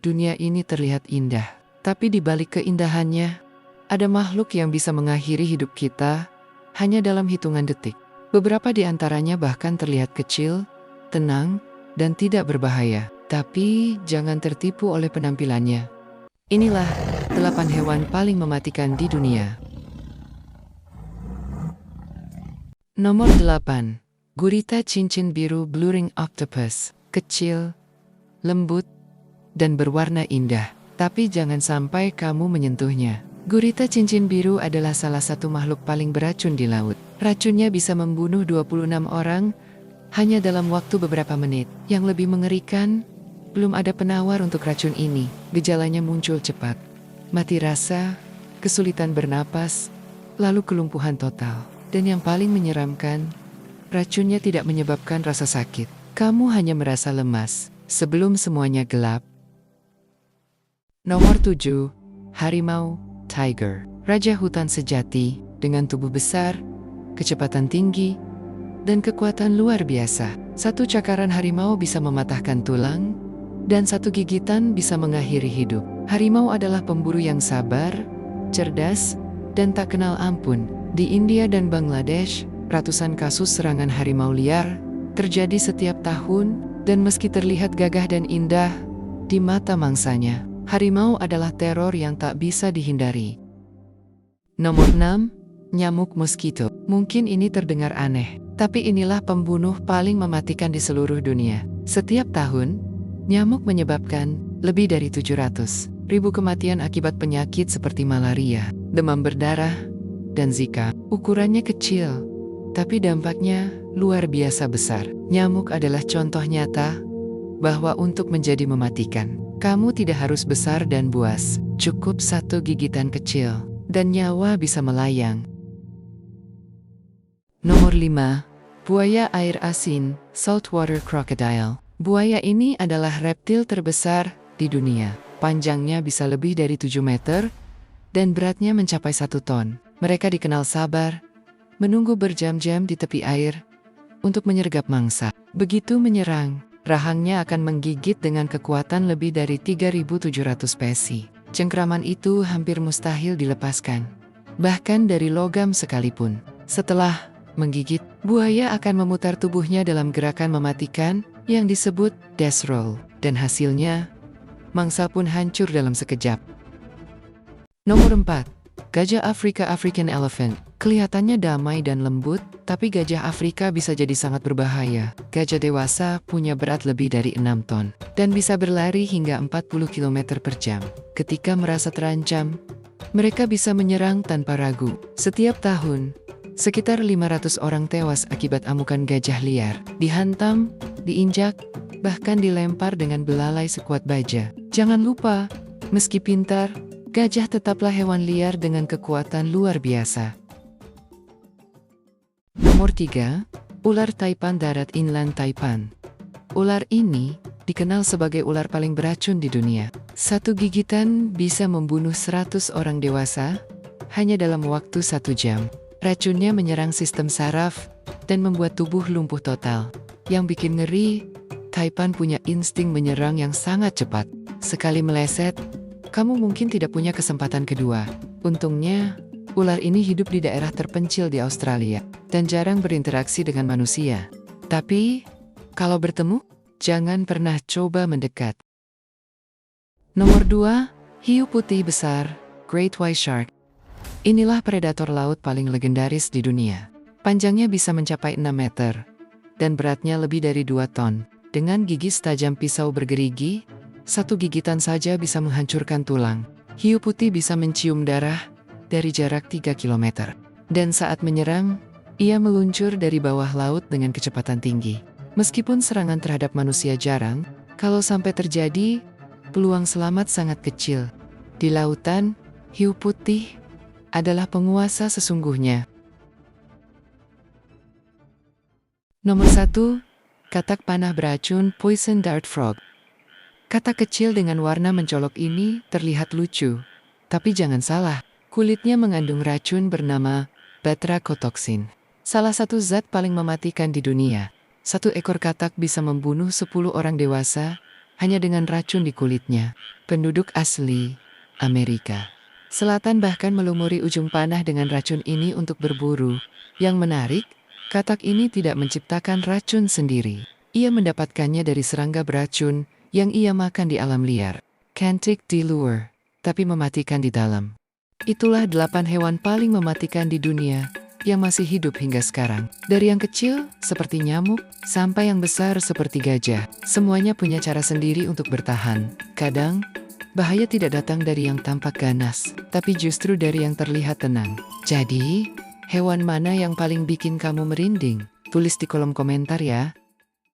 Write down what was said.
dunia ini terlihat indah. Tapi di balik keindahannya, ada makhluk yang bisa mengakhiri hidup kita hanya dalam hitungan detik. Beberapa di antaranya bahkan terlihat kecil, tenang, dan tidak berbahaya. Tapi jangan tertipu oleh penampilannya. Inilah 8 hewan paling mematikan di dunia. Nomor 8. Gurita cincin biru Blue-ring octopus. Kecil, lembut, dan berwarna indah. Tapi jangan sampai kamu menyentuhnya. Gurita cincin biru adalah salah satu makhluk paling beracun di laut. Racunnya bisa membunuh 26 orang hanya dalam waktu beberapa menit. Yang lebih mengerikan, belum ada penawar untuk racun ini. Gejalanya muncul cepat. Mati rasa, kesulitan bernapas, lalu kelumpuhan total. Dan yang paling menyeramkan, racunnya tidak menyebabkan rasa sakit. Kamu hanya merasa lemas sebelum semuanya gelap. Nomor 7. Harimau Tiger. Raja hutan sejati dengan tubuh besar, kecepatan tinggi, dan kekuatan luar biasa. Satu cakaran harimau bisa mematahkan tulang, dan satu gigitan bisa mengakhiri hidup. Harimau adalah pemburu yang sabar, cerdas, dan tak kenal ampun. Di India dan Bangladesh, ratusan kasus serangan harimau liar terjadi setiap tahun, dan meski terlihat gagah dan indah di mata mangsanya, harimau adalah teror yang tak bisa dihindari. Nomor 6. Nyamuk mosquito. Mungkin ini terdengar aneh, tapi inilah pembunuh paling mematikan di seluruh dunia. Setiap tahun, nyamuk menyebabkan lebih dari 700.000 kematian akibat penyakit seperti malaria, demam berdarah, dan Zika. Ukurannya kecil, tapi dampaknya luar biasa besar. Nyamuk adalah contoh nyata bahwa untuk menjadi mematikan, kamu tidak harus besar dan buas. Cukup satu gigitan kecil, dan nyawa bisa melayang. Nomor 5. Buaya air asin, saltwater crocodile. Buaya ini adalah reptil terbesar di dunia. Panjangnya bisa lebih dari 7 meter, dan beratnya mencapai 1 ton. Mereka dikenal sabar, menunggu berjam-jam di tepi air untuk menyergap mangsa. Begitu menyerang, rahangnya akan menggigit dengan kekuatan lebih dari 3.700 psi. Cengkraman itu hampir mustahil dilepaskan, bahkan dari logam sekalipun. Setelah menggigit, buaya akan memutar tubuhnya dalam gerakan mematikan yang disebut death roll, dan hasilnya, mangsa pun hancur dalam sekejap. Nomor 4. Gajah Afrika African elephant. Kelihatannya damai dan lembut, tapi gajah Afrika bisa jadi sangat berbahaya. Gajah dewasa punya berat lebih dari 6 ton, dan bisa berlari hingga 40 km per jam. Ketika merasa terancam, mereka bisa menyerang tanpa ragu. Setiap tahun, sekitar 500 orang tewas akibat amukan gajah liar. Dihantam, diinjak, bahkan dilempar dengan belalai sekuat baja. Jangan lupa, meski pintar, gajah tetaplah hewan liar dengan kekuatan luar biasa. Nomor 3. Ular taipan darat inland taipan. Ular ini dikenal sebagai ular paling beracun di dunia. Satu gigitan bisa membunuh 100 orang dewasa hanya dalam waktu 1 jam. Racunnya menyerang sistem saraf dan membuat tubuh lumpuh total. Yang bikin ngeri, taipan punya insting menyerang yang sangat cepat. Sekali meleset, kamu mungkin tidak punya kesempatan kedua. Untungnya, ular ini hidup di daerah terpencil di Australia dan jarang berinteraksi dengan manusia. Tapi, kalau bertemu, jangan pernah coba mendekat. Nomor 2. Hiu putih besar, Great White Shark. Inilah predator laut paling legendaris di dunia. Panjangnya bisa mencapai 6 meter, dan beratnya lebih dari 2 ton. Dengan gigi setajam pisau bergerigi, satu gigitan saja bisa menghancurkan tulang. Hiu putih bisa mencium darah dari jarak 3 km. Dan saat menyerang, ia meluncur dari bawah laut dengan kecepatan tinggi. Meskipun serangan terhadap manusia jarang, kalau sampai terjadi, peluang selamat sangat kecil. Di lautan, hiu putih adalah penguasa sesungguhnya. Nomor 1. Katak panah beracun Poison Dart Frog. Katak kecil dengan warna mencolok ini terlihat lucu, tapi jangan salah, kulitnya mengandung racun bernama batrachotoxin. Salah satu zat paling mematikan di dunia. Satu ekor katak bisa membunuh 10 orang dewasa hanya dengan racun di kulitnya. Penduduk asli Amerika Selatan bahkan melumuri ujung panah dengan racun ini untuk berburu. Yang menarik, katak ini tidak menciptakan racun sendiri. Ia mendapatkannya dari serangga beracun yang ia makan di alam liar. Cantik di luar, tapi mematikan di dalam. Itulah 8 hewan paling mematikan di dunia yang masih hidup hingga sekarang. Dari yang kecil, seperti nyamuk, sampai yang besar seperti gajah. Semuanya punya cara sendiri untuk bertahan. Kadang, bahaya tidak datang dari yang tampak ganas, tapi justru dari yang terlihat tenang. Jadi, hewan mana yang paling bikin kamu merinding? Tulis di kolom komentar ya.